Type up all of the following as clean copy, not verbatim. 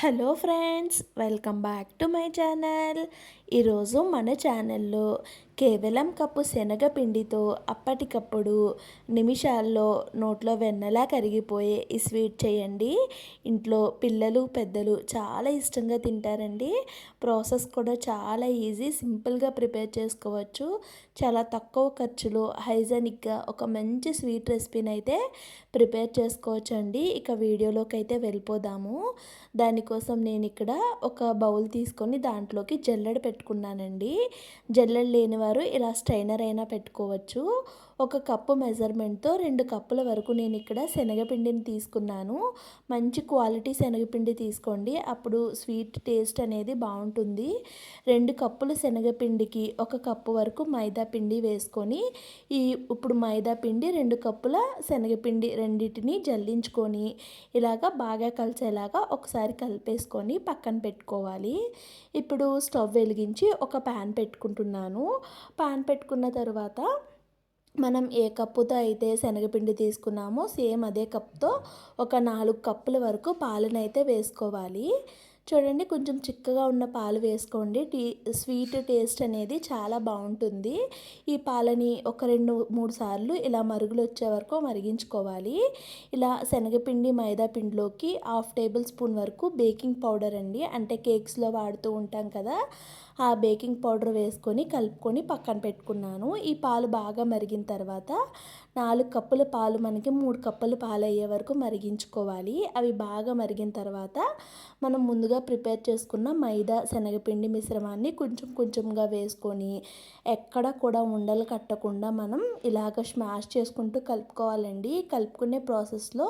Hello friends, welcome back to my channel. ఈరోజు మన ఛానల్లో కేవలం కప్పు శనగపిండితో అప్పటికప్పుడు నిమిషాల్లో నోట్లో వెన్నలా కరిగిపోయే ఈ స్వీట్ చేయండి. ఇంట్లో పిల్లలు పెద్దలు చాలా ఇష్టంగా తింటారండి. ప్రాసెస్ కూడా చాలా ఈజీ, సింపుల్గా ప్రిపేర్ చేసుకోవచ్చు. చాలా తక్కువ ఖర్చులో హైజెనిక్గా ఒక మంచి స్వీట్ రెసిపీని అయితే ప్రిపేర్ చేసుకోవచ్చు అండి. ఇక వీడియోలోకి అయితే వెళ్ళిపోదాము. దానికోసం నేను ఇక్కడ ఒక బౌల్ తీసుకొని దాంట్లోకి జల్లెడ పెట్టుకున్నానండి. జల్లెడ లేని వారు ఇలా స్ట్రైనర్ అయినా పెట్టుకోవచ్చు. ఒక కప్పు మెజర్మెంట్తో 2 కప్పుల వరకు నేను ఇక్కడ శనగపిండిని తీసుకున్నాను. మంచి క్వాలిటీ శనగపిండి తీసుకోండి, అప్పుడు స్వీట్ టేస్ట్ అనేది బాగుంటుంది. 2 కప్పుల శనగపిండికి 1 కప్పు వరకు మైదా పిండి వేసుకొని ఇప్పుడు మైదా పిండి 2 కప్పుల శనగపిండి రెండింటిని జల్లించుకొని ఇలాగా బాగా కలిసేలాగా ఒకసారి కలిపేసుకొని పక్కన పెట్టుకోవాలి. ఇప్పుడు స్టవ్ వెలిగించి ఒక ప్యాన్ పెట్టుకుంటున్నాను. ప్యాన్ పెట్టుకున్న తర్వాత మనం ఏ కప్పుతో అయితే శనగపిండి తీసుకున్నామో సేమ్ అదే కప్తో ఒక 4 కప్పుల వరకు పాలనైతే వేసుకోవాలి. చూడండి, కొంచెం చిక్కగా ఉన్న పాలు వేసుకోండి. స్వీట్ టేస్ట్ అనేది చాలా బాగుంటుంది. ఈ పాలని ఒక 2-3 సార్లు ఇలా మరుగులు వచ్చే వరకు మరిగించుకోవాలి. ఇలా శనగపిండి మైదా పిండిలోకి 1/2 టేబుల్ స్పూన్ వరకు బేకింగ్ పౌడర్ అండి, అంటే కేక్స్లో వాడుతూ ఉంటాం కదా, ఆ బేకింగ్ పౌడర్ వేసుకొని కలుపుకొని పక్కన పెట్టుకున్నాను. ఈ పాలు బాగా మరిగిన తర్వాత 4 కప్పుల పాలు మనకి 3 కప్పుల పాలు అయ్యే వరకు మరిగించుకోవాలి. అవి బాగా మరిగిన తర్వాత మనం ముందుగా ప్రిపేర్ చేసుకున్న మైదా శనగపిండి మిశ్రమాన్ని కొంచెం కొంచెంగా వేసుకొని ఎక్కడ కూడా ఉండలు కట్టకుండా మనం ఇలాగ స్మాష్ చేసుకుంటూ కలుపుకోవాలండి. కలుపుకునే ప్రాసెస్లో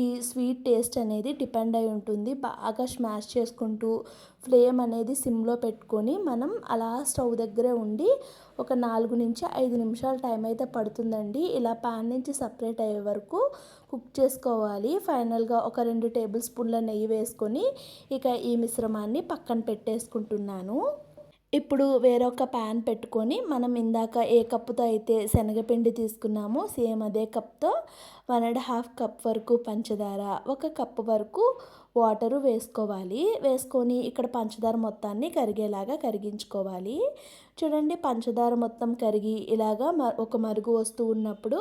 ఈ స్వీట్ టేస్ట్ అనేది డిపెండ్ అయి ఉంటుంది. బాగా స్మాష్ చేసుకుంటూ ఫ్లేమ్ అనేది సిమ్లో పెట్టుకొని మనం అలా స్టవ్ దగ్గరే ఉండి ఒక 4-5 నిమిషాల టైం అయితే పడుతుందండి. ఇలా ప్యాన్ నుంచి సపరేట్ అయ్యే వరకు కుక్ చేసుకోవాలి. ఫైనల్గా ఒక 2 టేబుల్ స్పూన్ల నెయ్యి వేసుకొని ఇక ఈ మిశ్రమాన్ని పక్కన పెట్టేసుకుంటున్నాను. ఇప్పుడు వేరొక ప్యాన్ పెట్టుకొని మనం ఇందాక ఏ కప్పుతో అయితే శనగపిండి తీసుకున్నామో సేమ్ అదే కప్తో 1.5 కప్ వరకు పంచదార, 1 కప్పు వరకు వాటరు వేసుకోవాలి. వేసుకొని ఇక్కడ పంచదార మొత్తాన్ని కరిగేలాగా కరిగించుకోవాలి. చూడండి, పంచదార మొత్తం కరిగి ఇలాగా ఒక మరుగు వస్తూ ఉన్నప్పుడు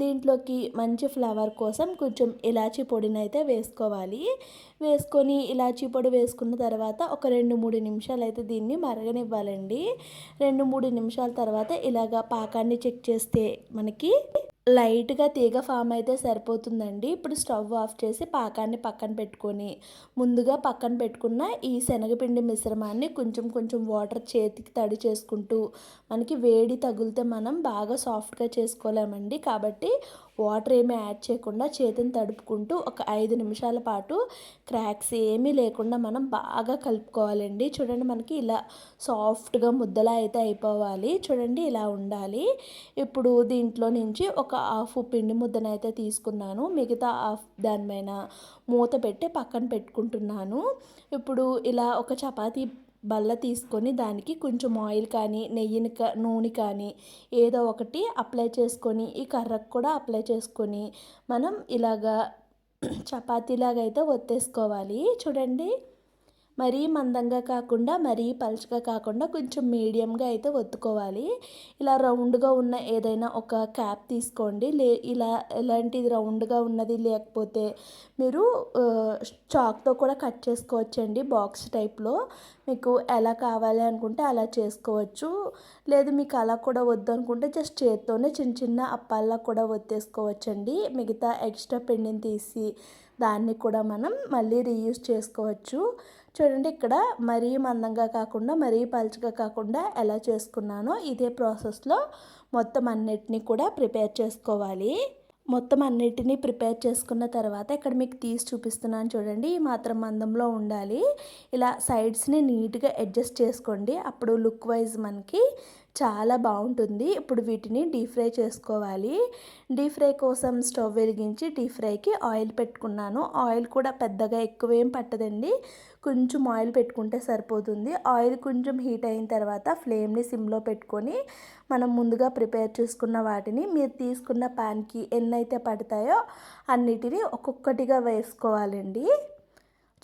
దీంట్లోకి మంచి ఫ్లేవర్ కోసం కొంచెం ఇలాచీ పొడిని అయితే వేసుకోవాలి. వేసుకొని ఇలాచీ పొడి వేసుకున్న తర్వాత ఒక 2-3 నిమిషాలు అయితే దీన్ని మరగనివ్వాలండి. 2-3 నిమిషాల తర్వాత ఇలాగా పాకాన్ని చెక్ చేస్తే మనకి లైట్గా తీగ ఫామ్ అయితే సరిపోతుందండి. ఇప్పుడు స్టవ్ ఆఫ్ చేసి పాకాన్ని పక్కన పెట్టుకొని ముందుగా పక్కన పెట్టుకున్న ఈ శనగపిండి మిశ్రమాన్ని కొంచెం కొంచెం వాటర్ చేతికి తడి చేసుకుంటూ, మనకి వేడి తగిలితే మనం బాగా సాఫ్ట్గా చేసుకోలేమండి, కాబట్టి వాటర్ ఏమీ యాడ్ చేయకుండా చేతిని తడుపుకుంటూ ఒక 5 నిమిషాల పాటు క్రాక్స్ ఏమీ లేకుండా మనం బాగా కలుపుకోవాలండి. చూడండి, మనకి ఇలా సాఫ్ట్గా ముద్దలా అయితే అయిపోవాలి. చూడండి, ఇలా ఉండాలి. ఇప్పుడు దీంట్లో నుంచి ఒక హాఫ్ పిండి ముద్దనైతే తీసుకున్నాను, మిగతా హాఫ్ దానిపైన మూత పెట్టి పక్కన పెట్టుకుంటున్నాను. ఇప్పుడు ఇలా ఒక చపాతీ బల్ల తీసుకొని దానికి కొంచెం ఆయిల్ కానీ నూనె కానీ ఏదో ఒకటి అప్లై చేసుకొని ఈ కర్రకు కూడా అప్లై చేసుకొని మనం ఇలాగా చపాతీలాగా అయితే ఒత్తేసుకోవాలి. చూడండి, మరీ మందంగా కాకుండా మరీ పలుచగా కాకుండా కొంచెం మీడియంగా అయితే ఒత్తుకోవాలి. ఇలా రౌండ్గా ఉన్న ఏదైనా ఒక క్యాప్ తీసుకోండి. ఇలాంటిది రౌండ్గా ఉన్నది లేకపోతే మీరు చాక్తో కూడా కట్ చేసుకోవచ్చండి. బాక్స్ టైప్లో మీకు ఎలా కావాలి అనుకుంటే అలా చేసుకోవచ్చు. లేదు మీకు అలా కూడా వద్దు అనుకుంటే జస్ట్ చేత్తోనే చిన్న చిన్న అప్పాల్లా కూడా ఒత్తేసుకోవచ్చండి. మిగతా ఎక్స్ట్రా పిండిని తీసి దాన్ని కూడా మనం మళ్ళీ రీయూజ్ చేసుకోవచ్చు. చూడండి, ఇక్కడ మరీ మందంగా కాకుండా మరీ పలుచగా కాకుండా ఎలా చేసుకున్నానో ఇదే ప్రాసెస్లో మొత్తం అన్నిటినీ కూడా ప్రిపేర్ చేసుకోవాలి. మొత్తం అన్నిటినీ ప్రిపేర్ చేసుకున్న తర్వాత ఇక్కడ మీకు తీసి చూపిస్తున్నాను చూడండి, ఈ మాత్రం మందంలో ఉండాలి. ఇలా సైడ్స్ని నీట్గా అడ్జస్ట్ చేసుకోండి, అప్పుడు లుక్ వైజ్ మనకి చాలా బాగుంటుంది. ఇప్పుడు వీటిని డీప్ ఫ్రై చేసుకోవాలి. డీప్ ఫ్రై కోసం స్టవ్ వెలిగించి డీప్ ఫ్రైకి ఆయిల్ పెట్టుకున్నాను. ఆయిల్ కూడా పెద్దగా ఎక్కువేం పట్టదండి, కొంచెం ఆయిల్ పెట్టుకుంటే సరిపోతుంది. ఆయిల్ కొంచెం హీట్ అయిన తర్వాత ఫ్లేమ్ని సిమ్లో పెట్టుకొని మనం ముందుగా ప్రిపేర్ చేసుకున్న వాటిని మీరు తీసుకున్న ప్యాన్కి ఎన్నైతే పడతాయో అన్నిటినీ ఒక్కొక్కటిగా వేసుకోవాలండి.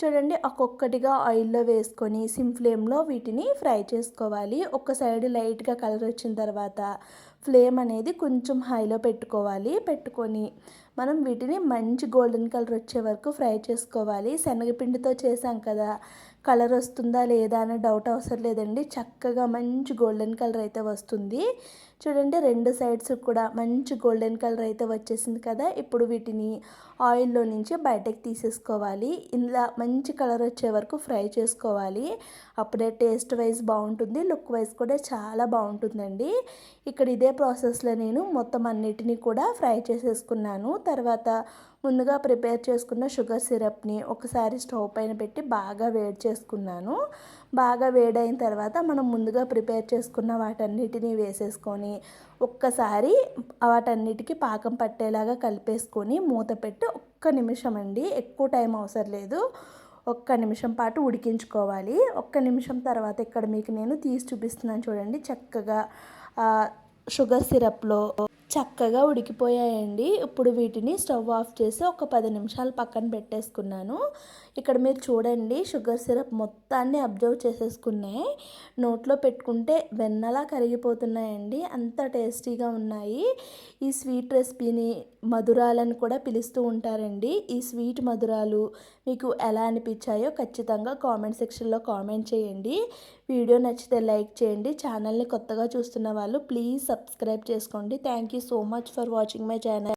చూడండి ఒక్కొక్కటిగా ఆయిల్లో వేసుకొని సిమ్ ఫ్లేమ్లో వీటిని ఫ్రై చేసుకోవాలి. ఒక సైడ్ లైట్గా కలర్ వచ్చిన తర్వాత ఫ్లేమ్ అనేది కొంచెం హైలో పెట్టుకోవాలి. పెట్టుకొని మనం వీటిని మంచి గోల్డెన్ కలర్ వచ్చే వరకు ఫ్రై చేసుకోవాలి. శనగపిండితో చేసాం కదా, కలర్ వస్తుందా లేదా అనే డౌట్ అవసరం లేదండి. చక్కగా మంచి గోల్డెన్ కలర్ అయితే వస్తుంది. చూడండి రెండు సైడ్స్ కూడా మంచి గోల్డెన్ కలర్ అయితే వచ్చేసింది కదా. ఇప్పుడు వీటిని ఆయిల్లో నుంచి బయటకు తీసేసుకోవాలి. ఇలా మంచి కలర్ వచ్చే వరకు ఫ్రై చేసుకోవాలి. అప్పుడే టేస్ట్ వైజ్ బాగుంటుంది, లుక్ వైజ్ కూడా చాలా బాగుంటుందండి. ఇక్కడ ఇదే ప్రాసెస్లో నేను మొత్తం అన్నిటినీ కూడా ఫ్రై చేసేసుకున్నాను. తర్వాత ముందుగా ప్రిపేర్ చేసుకున్న షుగర్ సిరప్ని ఒకసారి స్టవ్ పైన పెట్టి బాగా వేడి చేసుకున్నాను. బాగా వేడైన తర్వాత మనం ముందుగా ప్రిపేర్ చేసుకున్న వాటన్నిటిని వేసేసుకొని ఒక్కసారి వాటన్నిటికీ పాకం పట్టేలాగా కలిపేసుకొని మూత పెట్టి ఒక్క నిమిషం అండి, ఎక్కువ టైం అవసరం లేదు, ఒక్క నిమిషం పాటు ఉడికించుకోవాలి. ఒక్క నిమిషం తర్వాత ఇక్కడ మీకు నేను తీసి చూపిస్తున్నాను చూడండి. చక్కగా షుగర్ సిరప్లో చక్కగా ఉడికిపోయాయండి. ఇప్పుడు వీటిని స్టవ్ ఆఫ్ చేసి ఒక 10 నిమిషాలు పక్కన పెట్టేసుకున్నాను. ఇక్కడ మీరు చూడండి షుగర్ సిరప్ మొత్తాన్ని అబ్జర్వ్ చేసేసుకున్నాయి. నోట్లో పెట్టుకుంటే వెన్నలా కరిగిపోతున్నాయండి, అంత టేస్టీగా ఉన్నాయి. ఈ స్వీట్ రెసిపీని మధురాలని కూడా పిలుస్తూ ఉంటారండి. ఈ స్వీట్ మధురాలు మీకు ఎలా అనిపించాయో ఖచ్చితంగా కామెంట్ సెక్షన్లో కామెంట్ చేయండి. వీడియో నచ్చితే లైక్ చేయండి. ఛానల్ని కొత్తగా చూస్తున్న వాళ్ళు ప్లీజ్ సబ్స్క్రైబ్ చేసుకోండి. Thank you so much for watching my channel.